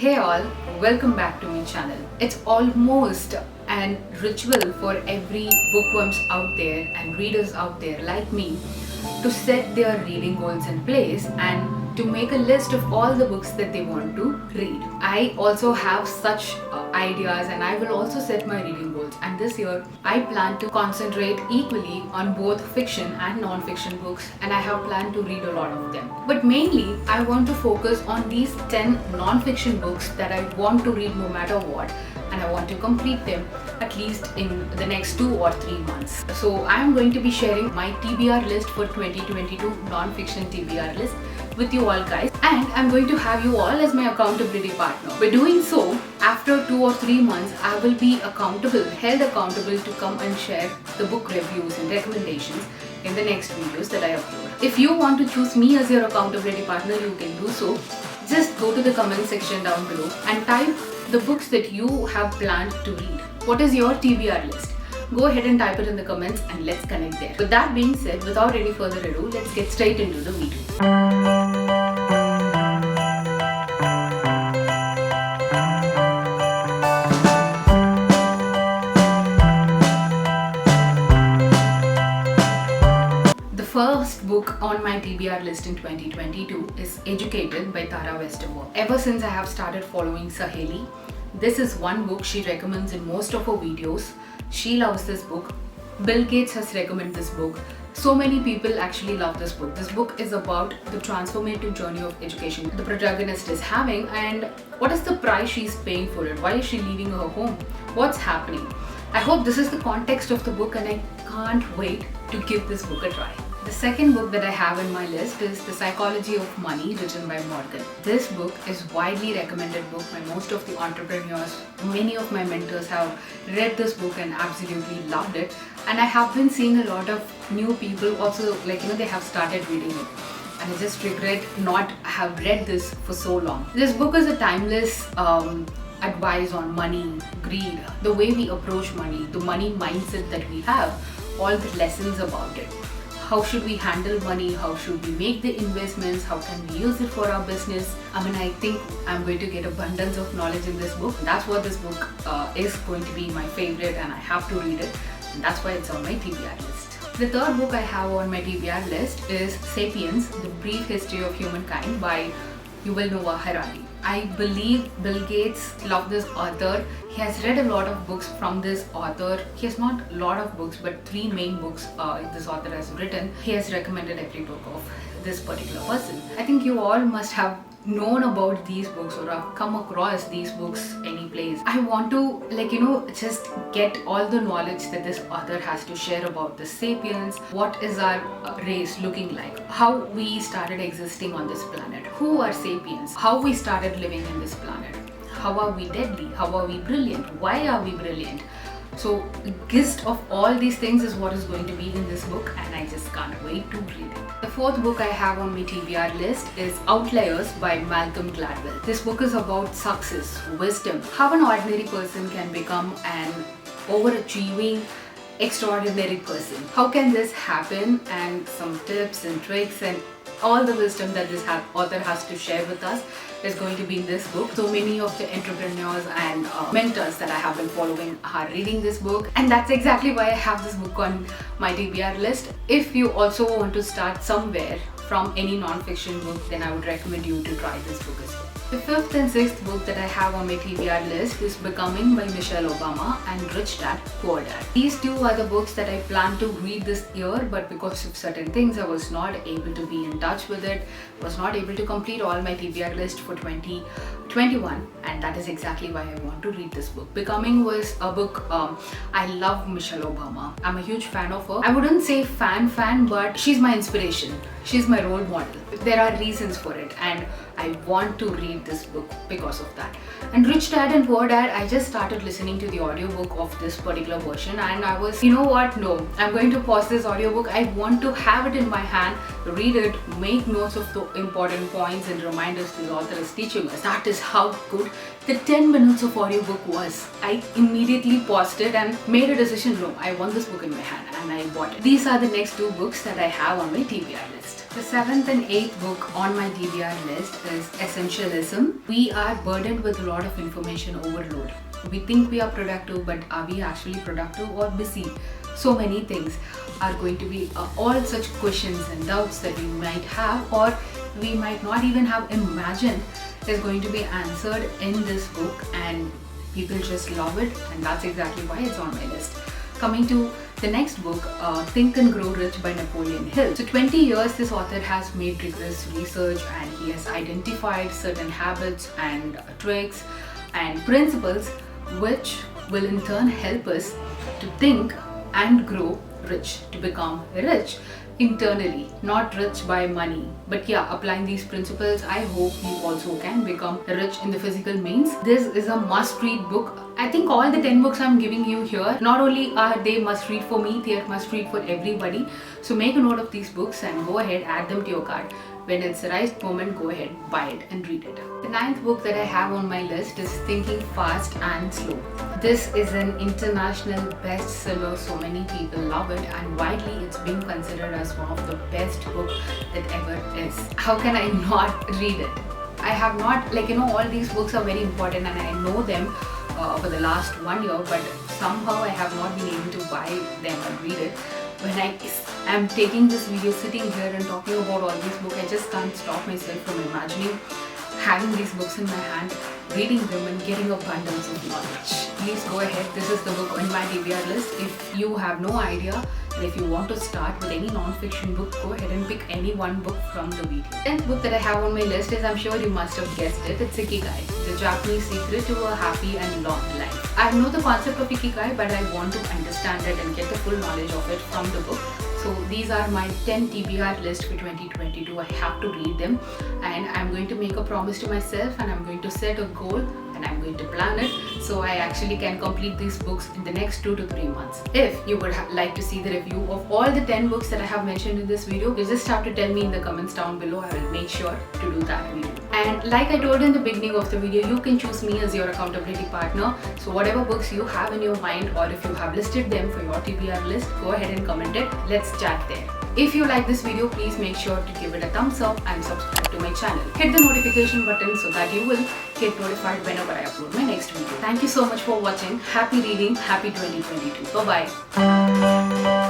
Hey all, welcome back to my channel. It's almost an ritual for every bookworms out there and readers out there like me to set their reading goals in place and to make a list of all the books that they want to read. I also have such ideas and I will also set my reading goals, and this year I plan to concentrate equally on both fiction and non-fiction books, and I have planned to read a lot of them. But mainly I want to focus on these 10 non-fiction books that I want to read no matter what, and I want to complete them at least in the next 2 or 3 months. So I am going to be sharing my TBR list for 2022 non-fiction TBR list with you all guys, and I'm going to have you all as my accountability partner. By doing so, after 2 or 3 months, I will be held accountable to come and share the book reviews and recommendations in the next videos that I upload. If you want to choose me as your accountability partner, you can do so. Just go to the comment section down below and type the books that you have planned to read. What is your TBR list? Go ahead and type it in the comments and let's connect there. With that being said, without any further ado, let's get straight into the video. The first book on my TBR list in 2022 is Educated by Tara Westover. Ever since I have started following Saheli, this is one book she recommends in most of her videos. She loves this book. Bill Gates has recommended this book. So many people actually love this book. This book is about the transformative journey of education the protagonist is having, and what is the price she's paying for it? Why is she leaving her home? What's happening? I hope this is the context of the book, and I can't wait to give this book a try. The second book that I have in my list is The Psychology of Money, written by Morgan. This book is widely recommended book by most of the entrepreneurs. Many of my mentors have read this book and absolutely loved it. And I have been seeing a lot of new people also, they have started reading it. And I just regret not have read this for so long. This book is a timeless advice on money, greed, the way we approach money, the money mindset that we have, all the lessons about it. How should we handle money? How should we make the investments? How can we use it for our business? I think I'm going to get abundance of knowledge in this book. That's what this book is going to be my favorite, and I have to read it. And that's why it's on my TBR list. The third book I have on my TBR list is Sapiens, The Brief History of Humankind by Yuval Noah Harari. I believe Bill Gates loved this author. He has read a lot of books from this author. He has not a lot of books, but 3 main books this author has written. He has recommended every book of this particular person. I think you all must have known about these books or have come across these books any place. I want to just get all the knowledge that this author has to share about the sapiens. What is our race looking like? How we started existing on this planet? Who are sapiens? How we started living in this planet? How are we deadly? How are we brilliant? Why are we brilliant? So the gist of all these things is what is going to be in this book, and I just can't wait to read it. The fourth book I have on my TBR list is Outliers by Malcolm Gladwell. This book is about success, wisdom, how an ordinary person can become an overachieving, extraordinary person. How can this happen, and some tips and tricks and all the wisdom that this author has to share with us is going to be in this book. So many of the entrepreneurs and mentors that I have been following are reading this book, and that's exactly why I have this book on my TBR list. If you also want to start somewhere from any non-fiction book, then I would recommend you to try this book as well. The fifth and sixth book that I have on my TBR list is Becoming by Michelle Obama and Rich Dad, Poor Dad. These two are the books that I plan to read this year, but because of certain things I was not able to be in touch with it, was not able to complete all my TBR list for 2021, and that is exactly why I want to read this book. Becoming was a book, I love Michelle Obama. I'm a huge fan of her. I wouldn't say fan, but she's my inspiration. She's my role model. There are reasons for it, and I want to read this book because of that. And Rich Dad and Poor Dad, I just started listening to the audiobook of this particular version, and I was, no, I'm going to pause this audiobook. I want to have it in my hand, read it, make notes of the important points and reminders the author is teaching us. That is how good the 10 minutes of audiobook was. I immediately paused it and made a decision. No, I want this book in my hand, and I bought it. These are the next 2 books that I have on my TBR list. The seventh and eighth book on my TBR list is Essentialism. We are burdened with a lot of information overload. We think we are productive, but are we actually productive or busy? So many things are going to be all such questions and doubts that we might have, or we might not even have imagined, is going to be answered in this book, and people just love it, and that's exactly why it's on my list. Coming to the next book, Think and Grow Rich by Napoleon Hill. So 20 years this author has made rigorous research, and he has identified certain habits and tricks and principles which will in turn help us to think and grow rich, to become rich internally, not rich by money. But yeah, applying these principles, I hope you also can become rich in the physical means. This is a must-read book. I think all the 10 books I'm giving you here, not only are they must-read for me, they are must-read for everybody. So make a note of these books and go ahead, add them to your cart. When it's the right moment, go ahead, buy it and read it. The ninth book that I have on my list is Thinking Fast and Slow. This is an international bestseller. So many people love it, and widely it's being considered as one of the best books that ever is. How can I not read it? I have not, all these books are very important and I know them for the last 1 year, but somehow I have not been able to buy them and read it. When I am taking this video, sitting here and talking about all these books, I just can't stop myself from imagining having these books in my hand, reading them and getting abundance of knowledge. Please go ahead, this is the book on my TBR list. If you have no idea, and if you want to start with any non-fiction book, go ahead and pick any one book from the video. The 10th book that I have on my list is, I'm sure you must have guessed it, it's Sicky Guys, the Japanese secret to a happy and long life. I know the concept of Ikigai, but I want to understand it and get the full knowledge of it from the book. So these are my 10 TBR list for 2022. I have to read them, and I'm going to make a promise to myself, and I'm going to set a goal, and I'm going to plan it so I actually can complete these books in the next 2 to 3 months. If you would like to see the review of all the 10 books that I have mentioned in this video, you just have to tell me in the comments down below. I will make sure to do that video. And like I told in the beginning of the video, you can choose me as your accountability partner. So whatever books you have in your mind, or if you have listed them for your TBR list, go ahead and comment it. Let's chat there. If you like this video, please make sure to give it a thumbs up and subscribe to my channel. Hit the notification button so that you will get notified whenever I upload my next video. Thank you so much for watching. Happy reading. Happy 2022. Bye-bye.